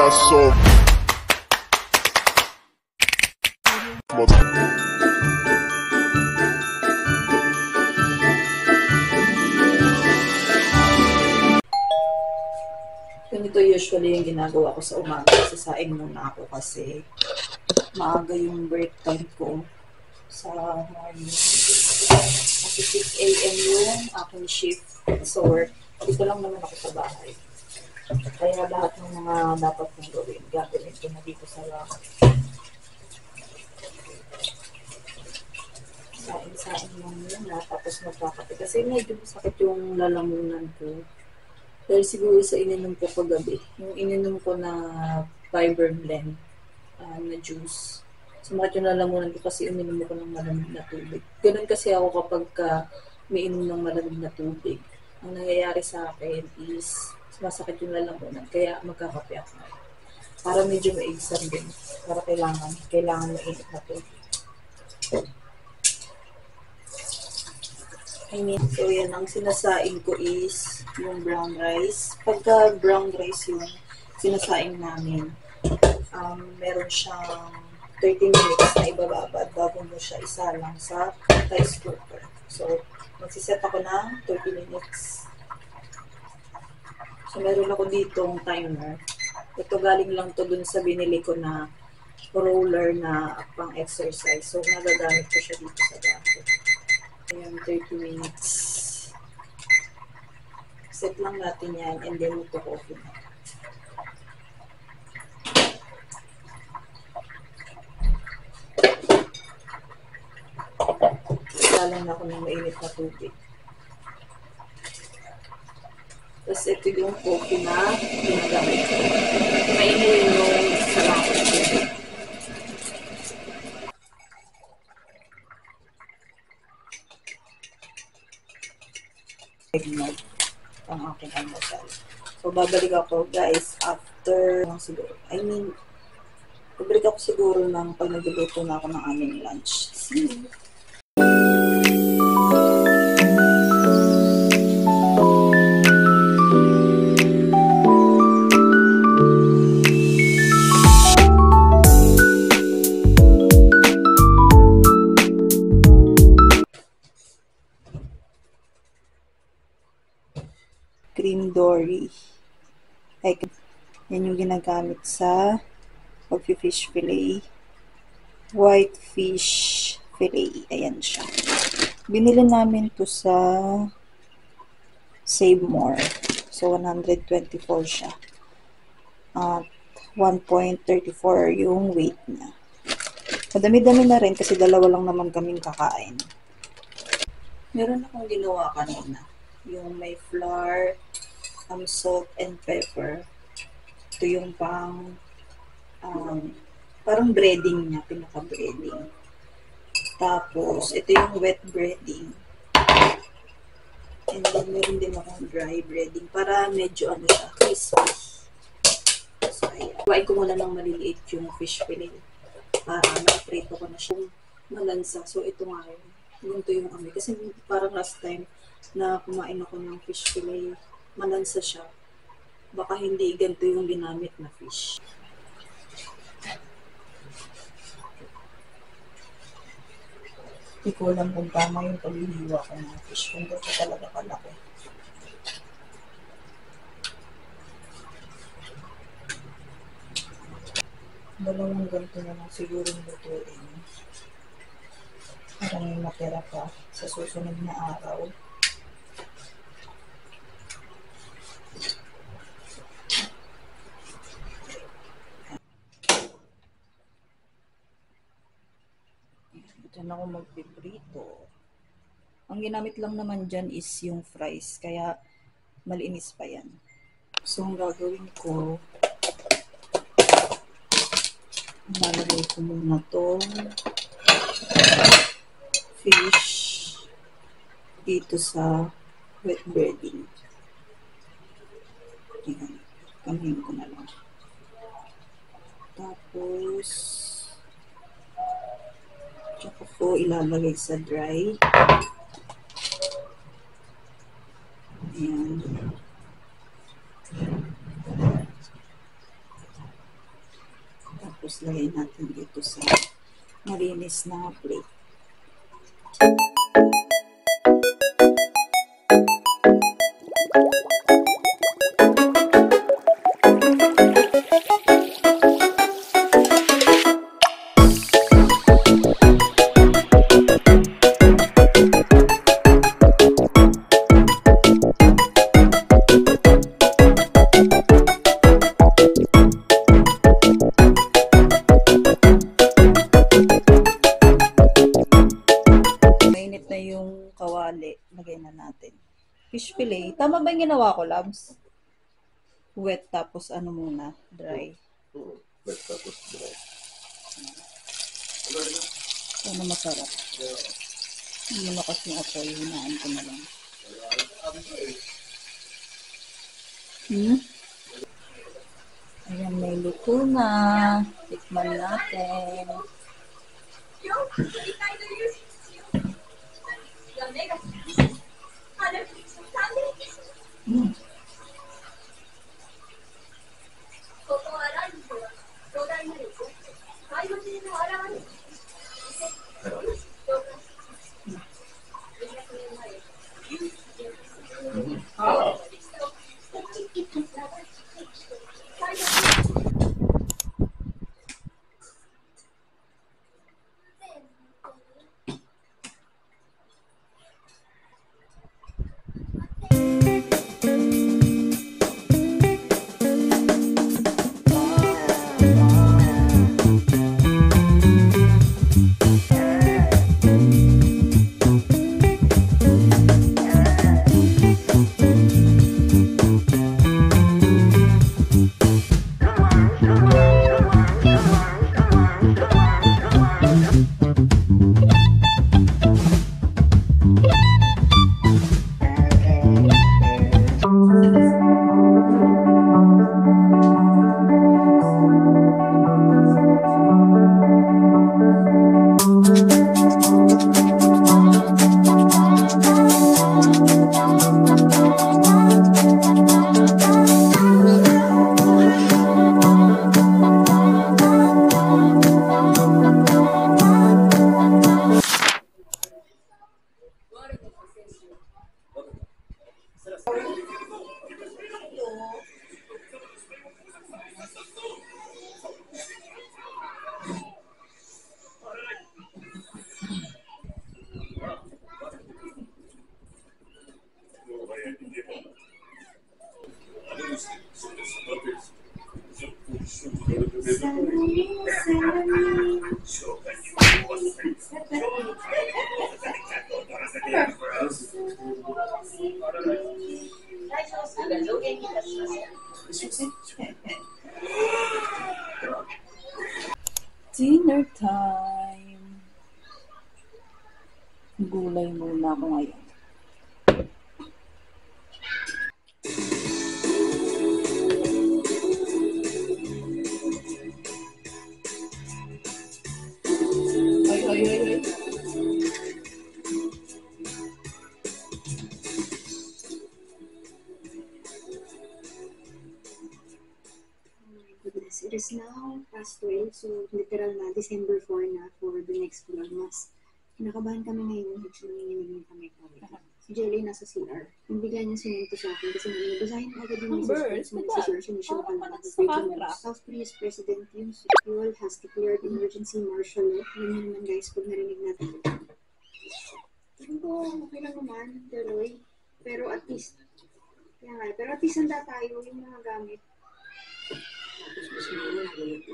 myself. Ganito usually yung ginagawa ko sa umaga. Sasaing muna ako kasi maaga yung break time ko sa morning. Kasi 6 a.m. yung aking shift sa work. Dito lang naman ako sa bahay. Kaya lahat ng mga dapat kong gawin, gagawin ko na dito sa bahay. Saing-saing lang muna, tapos magkakape. Kasi medyo sakit yung lalamunan ko. Dahil siguro sa ininom ko kagabi, yung ininom ko na fiber blend na juice. Sumakit yung lalamunan ko kasi uminom ko ng malamig na tubig. Ganun kasi ako kapag may inom ng malamig na tubig. Ang nangyayari sa akin is sumasakit yung lalamunan, kaya magkakape ako. Para medyo maigsan din. Para kailangan mainit na tubig. So yan, ang sinasaing ko is yung brown rice. Pagka brown rice yung sinasaing namin, meron siyang 30 minutes na ibababad bago mo siya isalang sa rice cooker. So, magsiset ako ng 30 minutes. So, meron ako ditong timer. Ito galing lang to dun sa binili ko na roller na pang exercise. So, nagagamit ko siya dito sa bahay. Ayan, 30 minutes. Set lang natin yan and then ito coffee na. Salang na ako ng mainit na tubig. Tapos ito yung coffee na ginagamit ko. Mainit yung salang ko tubig. Ang aking almusal. So, babalik ako, guys, after, babalik ako siguro ng pag nagluto na ako ng aming lunch. See you! Cream dory. Like, yan yung ginagamit sa pag-fish fillet. White fish fillet. Ayan siya. Binili namin to sa Save More. So, 124 siya. At 1.34 yung weight niya. Madami-dami na rin kasi dalawa lang naman kaming kakain. Meron akong ginawa kanina. Yung may flour, salt and pepper. Ito yung parang breading niya, pinaka-breading. Tapos, ito yung wet breading. And then, meron din akong dry breading para medyo siya, crispy. So, ayan. Kuhain ko muna ng maliliit yung fish fillet para ma-prito ko na siya malansa. So, ito nga yun. Ito yung amoy. Kasi parang last time, na kumain ako ng fish fillet, malansa siya. Baka hindi ganito yung ginamit na fish. Hindi ko alam kung tama yung pagliliwa ko ng fish. Kung ito talaga kalaki. Dalawang ganito na lang siguro lutuin. Para may matira pa sa susunod na araw. Diyan ako magpiprito. Ang ginamit lang naman dyan is yung fries, kaya malinis pa yan. So, ang gagawin ko, lalagay ko muna itong fish dito sa wet breading. Ayan, kamihin ko na lang. Tapos, tsaka ko ilalagay sa dry. Ayan. Tapos lagay natin dito sa malinis na plate. Kawali, lagay na natin. Fish fillet. Tama ba yung ginawa ko, Labs? Wet tapos ano muna? Dry. Wet tapos dry. Ano masarap? Hindi mo kasi yung apoy. Hinaan ko na lang. Ayan, may luto na. Tikman natin. Dinner time. Gulay muna ako ngayon. Ay. It is now past 12, so literal na December 4 na for the next Vlogmas. Kinakabahan kami ngayon, actually nanginginig kami kami. Si Jelly nasa CR. Yung bigla niya sinunto sa akin kasi basahin mo agad yung message mo si Sir Sinisho South Korea's President Yoon Suk Yeol has declared emergency martial law. Yun yun naman guys, pag narinig natin. Tingin ko, okay lang naman, pero at least, handa tayo yung mga gamit. Tapos mas muna nagulat